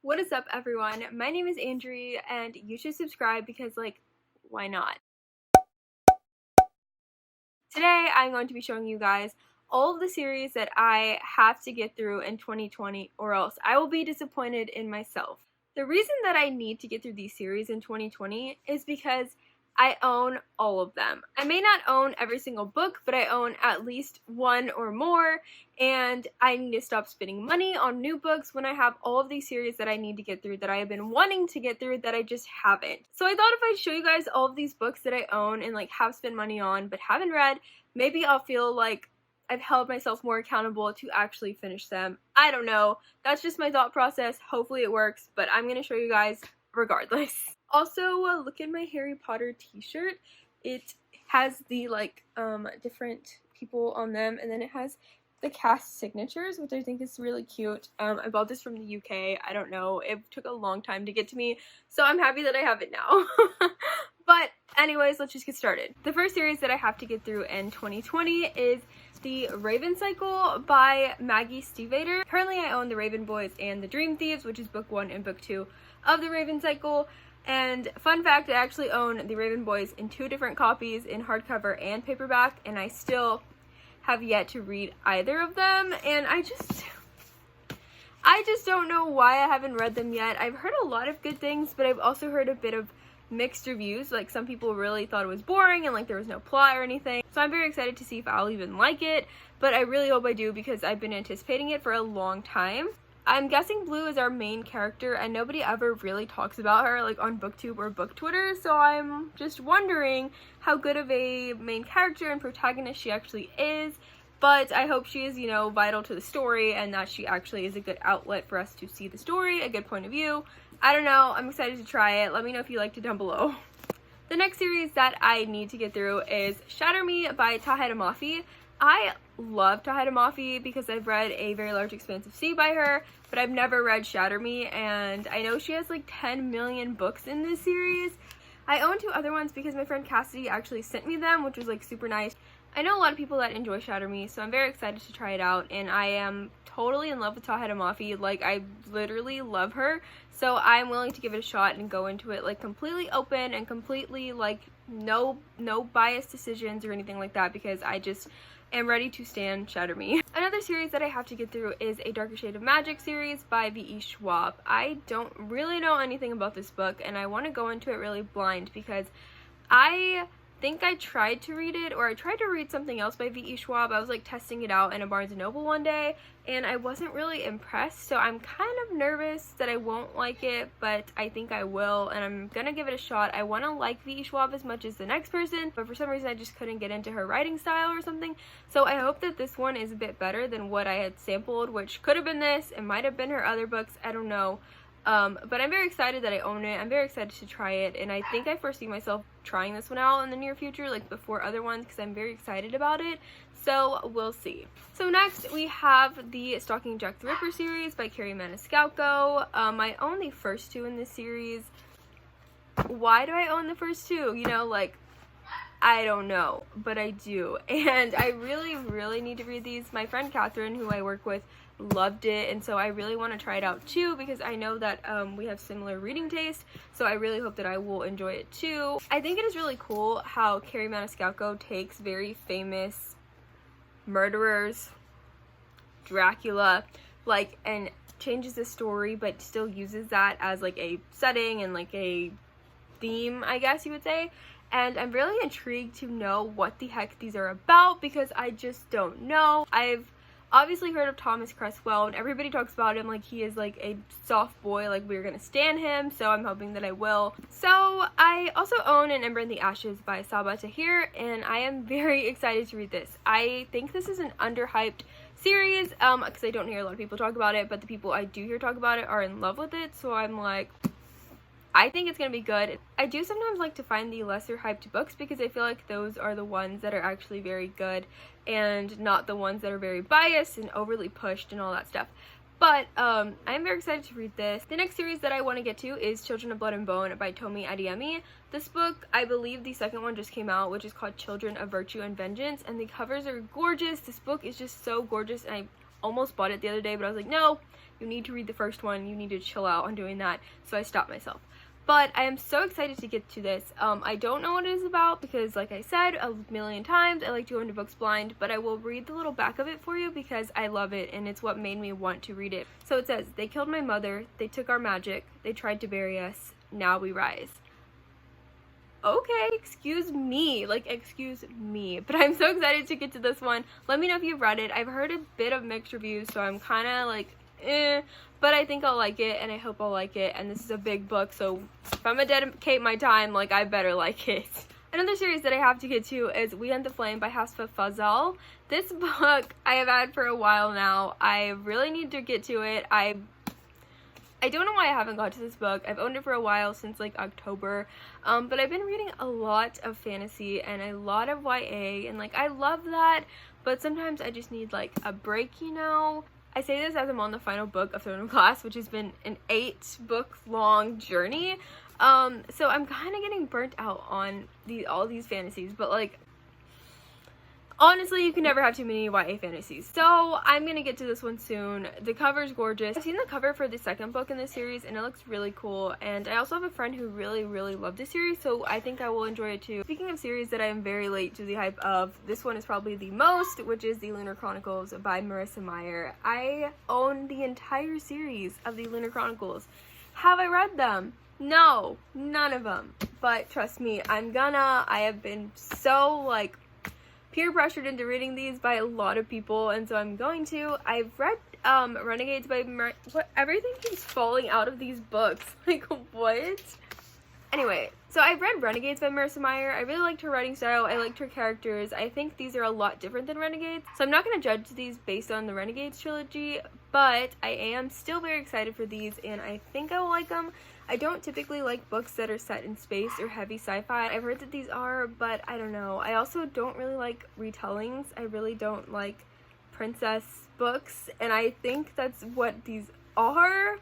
What is up, everyone? My name is Andrea, and you should subscribe because, why not? Today, I'm going to be showing you guys all of the series that I have to get through in 2020, or else I will be disappointed in myself. The reason that I need to get through these series in 2020 is because I own all of them. I may not own every single book, but I own at least one or more, and I need to stop spending money on new books when I have all of these series that I need to get through that I have been wanting to get through that I just haven't. So I thought if I show you guys all of these books that I own and have spent money on but haven't read, maybe I'll feel like I've held myself more accountable to actually finish them. I don't know. That's just my thought process. Hopefully it works, but I'm going to show you guys regardless. Also, look at my Harry Potter t-shirt. It has the different people on them, and then it has the cast signatures, which I think is really cute. I bought this from the UK. I don't know. It took a long time to get to me, so I'm happy that I have it now. But anyways, let's just get started. The first series that I have to get through in 2020 is The Raven Cycle by Maggie Stiefvater. Currently, I own The Raven Boys and The Dream Thieves, which is book 1 and book 2 of The Raven Cycle. And fun fact, I actually own The Raven Boys in 2 different copies, in hardcover and paperback, and I still have yet to read either of them, and I just don't know why I haven't read them yet. I've heard a lot of good things, but I've also heard a bit of mixed reviews. Like, some people really thought it was boring and there was no plot or anything. So I'm very excited to see if I'll even like it, but I really hope I do because I've been anticipating it for a long time. I'm guessing Blue is our main character, and nobody ever really talks about her on booktube or book Twitter, so I'm just wondering how good of a main character and protagonist she actually is. But I hope she is, vital to the story, and that she actually is a good outlet for us to see the story, a good point of view. I don't know, I'm excited to try it. Let me know if you liked it down below. The next series that I need to get through is Shatter Me by Taheda Mafi. I love Taheda Mafi because I've read A Very Large Expanse of Sea by her, but I've never read Shatter Me, and I know she has 10 million books in this series. I own 2 other ones because my friend Cassidy actually sent me them, which was super nice. I know a lot of people that enjoy Shatter Me, so I'm very excited to try it out, and I am totally in love with Taheda Mafi. I literally love her, so I'm willing to give it a shot and go into it completely open and completely no biased decisions or anything like that, because I just am ready to stand Shatter Me. Another series that I have to get through is A Darker Shade of Magic series by V.E. Schwab. I don't really know anything about this book, and I want to go into it really blind because I think I tried to read it, or I tried to read something else by V.E. Schwab. I was testing it out in a Barnes & Noble one day, and I wasn't really impressed, so I'm kind of nervous that I won't like it, but I think I will, and I'm gonna give it a shot. I want to like V.E. Schwab as much as the next person, but for some reason I just couldn't get into her writing style or something, so I hope that this one is a bit better than what I had sampled, which could have been this, it might have been her other books, I don't know. But I'm very excited that I own it. I'm very excited to try it, and I think I foresee myself trying this one out in the near future, before other ones, because I'm very excited about it. So we'll see. So next we have the Stalking Jack the Ripper series by Carrie Maniscalco. I own the first 2 in this series. Why do I own the first 2? I don't know, but I do, and I really need to read these. My friend Catherine, who I work with, loved it, and so I really want to try it out too, because I know that we have similar reading taste, so I really hope that I will enjoy it too. I think it is really cool how Carrie Maniscalco takes very famous murderers, Dracula, and changes the story, but still uses that as a setting and a theme, I guess you would say. And I'm really intrigued to know what the heck these are about, because I just don't know. I've obviously heard of Thomas Cresswell, and everybody talks about him he is a soft boy, we're gonna stan him, so I'm hoping that I will. So I also own An Ember in the Ashes by Sabaa Tahir, and I am very excited to read this. I think this is an underhyped series, because I don't hear a lot of people talk about it, but the people I do hear talk about it are in love with it, so I'm I think it's gonna be good. I do sometimes like to find the lesser hyped books because I feel like those are the ones that are actually very good and not the ones that are very biased and overly pushed and all that stuff. But I'm very excited to read this. The next series that I want to get to is Children of Blood and Bone by Tomi Adeyemi. This book, I believe the second one just came out, which is called Children of Virtue and Vengeance, and the covers are gorgeous. This book is just so gorgeous, and I almost bought it the other day, but I was like, no, you need to read the first one, you need to chill out on doing that, so I stopped myself. But I am so excited to get to this. I don't know what it is about because, like I said a million times, I like to go into books blind, but I will read the little back of it for you because I love it and it's what made me want to read it. So it says, they killed my mother, they took our magic, they tried to bury us, now we rise. Okay, excuse me, but I'm so excited to get to this one. Let me know if you've read it. I've heard a bit of mixed reviews, so I'm kind of like, but I think I'll like it, and I hope I'll like it, and this is a big book, so if I'm gonna dedicate my time, like, I better like it. Another series that I have to get to is We Hunt the Flame by Hasfa Fazal. This book I have had for a while now. I really need to get to it. I don't know why I haven't got to this book. I've owned it for a while, since like October, but I've been reading a lot of fantasy and a lot of YA, and like, I love that, but sometimes I just need like a break, you know? I say this as I'm on the final book of Throne of Glass, which has been an 8-book long journey, so I'm kind of getting burnt out on all these fantasies, but like, honestly, you can never have too many YA fantasies. So I'm gonna get to this one soon. The cover's gorgeous. I've seen the cover for the second book in this series and it looks really cool. And I also have a friend who really loved this series, so I think I will enjoy it too. Speaking of series that I am very late to the hype of, this one is probably the most, which is the Lunar Chronicles by Marissa Meyer. I own the entire series of the Lunar Chronicles. Have I read them? No, none of them. But trust me, I have been so like peer pressured into reading these by a lot of people, and so I'm going to. I've read Renegades by everything keeps falling out of these books. Like, what? Anyway, so I've read Renegades by Marissa Meyer. I really liked her writing style. I liked her characters. I think these are a lot different than Renegades, so I'm not going to judge these based on the Renegades trilogy, but I am still very excited for these, and I think I will like them. I don't typically like books that are set in space or heavy sci-fi. I've heard that these are, but I don't know. I also don't really like retellings. I really don't like princess books, and I think that's what these are,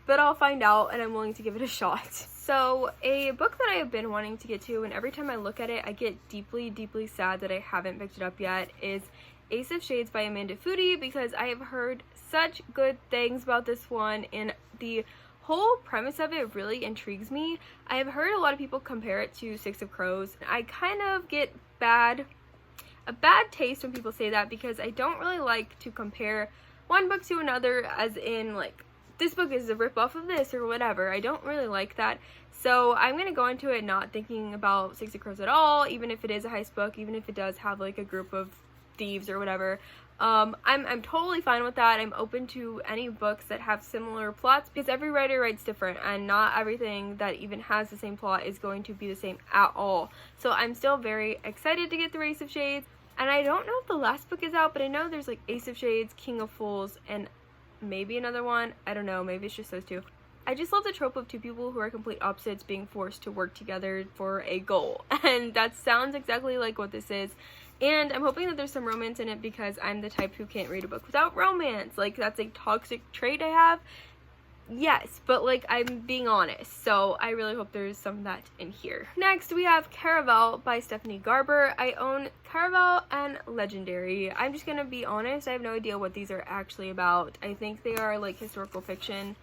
but I'll find out, and I'm willing to give it a shot. So a book that I have been wanting to get to, and every time I look at it, I get deeply sad that I haven't picked it up yet, is Ace of Shades by Amanda Foody, because I have heard such good things about this one, and the whole premise of it really intrigues me. I have heard a lot of people compare it to Six of Crows. I kind of get a bad taste when people say that, because I don't really like to compare one book to another, as in like, this book is a ripoff of this or whatever. I don't really like that. So I'm gonna go into it not thinking about Six of Crows at all, even if it is a heist book, even if it does have like a group of thieves or whatever. I'm totally fine with that. I'm open to any books that have similar plots, because every writer writes different, and not everything that even has the same plot is going to be the same at all. So I'm still very excited to get through Ace of Shades, and I don't know if the last book is out, but I know there's like Ace of Shades, King of Fools, and maybe another one. I don't know, maybe it's just those two. I just love the trope of two people who are complete opposites being forced to work together for a goal, and that sounds exactly like what this is. And I'm hoping that there's some romance in it, because I'm the type who can't read a book without romance. Like, that's a toxic trait I have. Yes, but like, I'm being honest, so I really hope there's some of that in here. Next, we have Caraval by Stephanie Garber. I own Caraval and Legendary. I'm just gonna be honest, I have no idea what these are actually about. I think they are like historical fiction,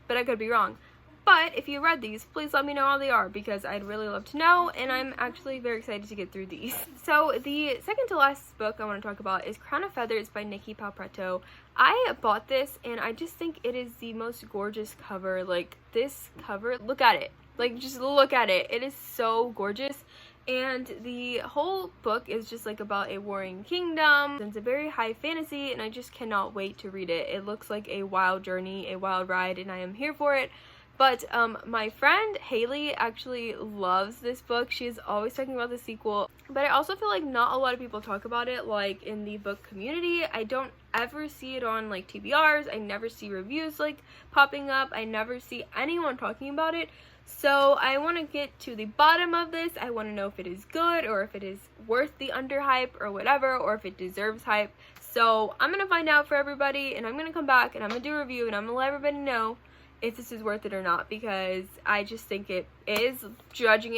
but I could be wrong. But if you read these, please let me know how they are, because I'd really love to know, and I'm actually very excited to get through these. So the second to last book I want to talk about is Crown of Feathers by Nikki Palpretto. I bought this, and I just think it is the most gorgeous cover. Like, this cover, look at it. Like, just look at it. It is so gorgeous. And the whole book is just like about a warring kingdom. It's a very high fantasy, and I just cannot wait to read it. It looks like a wild journey, a wild ride, and I am here for it. But my friend Haley actually loves this book. She is always talking about the sequel. But I also feel like not a lot of people talk about it, like, in the book community. I don't ever see it on like TBRs. I never see reviews like popping up. I never see anyone talking about it. So I want to get to the bottom of this. I want to know if it is good, or if it is worth the underhype or whatever, or if it deserves hype. So I'm going to find out for everybody, and I'm going to come back and I'm going to do a review, and I'm going to let everybody know if this is worth it or not, because I just think it is. Judging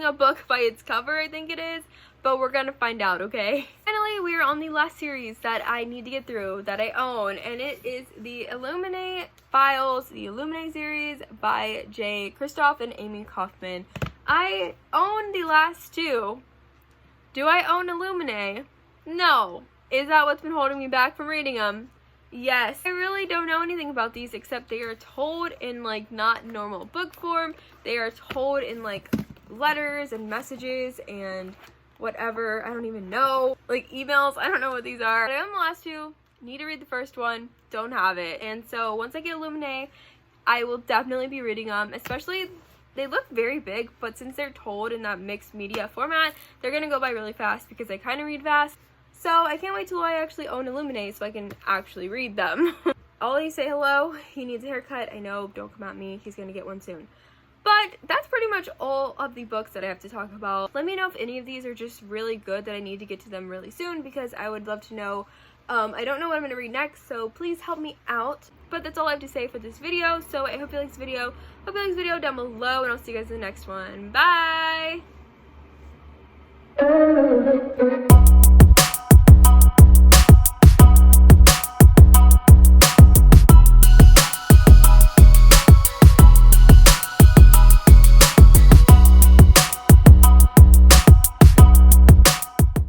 a book by its cover, I think it is, but we're gonna find out, okay? Finally, we are on the last series that I need to get through, that I own, and it is the Illuminate Files, the Illuminate series by Jay Kristoff and Amy Kaufman. I own the last two. Do I own Illuminate? No. Is that what's been holding me back from reading them? Yes. I really don't know anything about these except they are told in like not normal book form. They are told in like letters and messages and whatever. I don't even know. Like emails. I don't know what these are. But I own the last two. Need to read the first one. Don't have it. And so once I get Illuminate, I will definitely be reading them. Especially, they look very big, but since they're told in that mixed media format, they're gonna go by really fast because I kind of read fast. So I can't wait till I actually own Illuminate so I can actually read them. Ollie, say hello. He needs a haircut. I know, don't come at me. He's gonna get one soon. But that's pretty much all of the books that I have to talk about. Let me know if any of these are just really good that I need to get to them really soon, because I would love to know. I don't know what I'm gonna read next, so please help me out. But that's all I have to say for this video. So I hope you like this video. Hope you like this video down below, and I'll see you guys in the next one. Bye!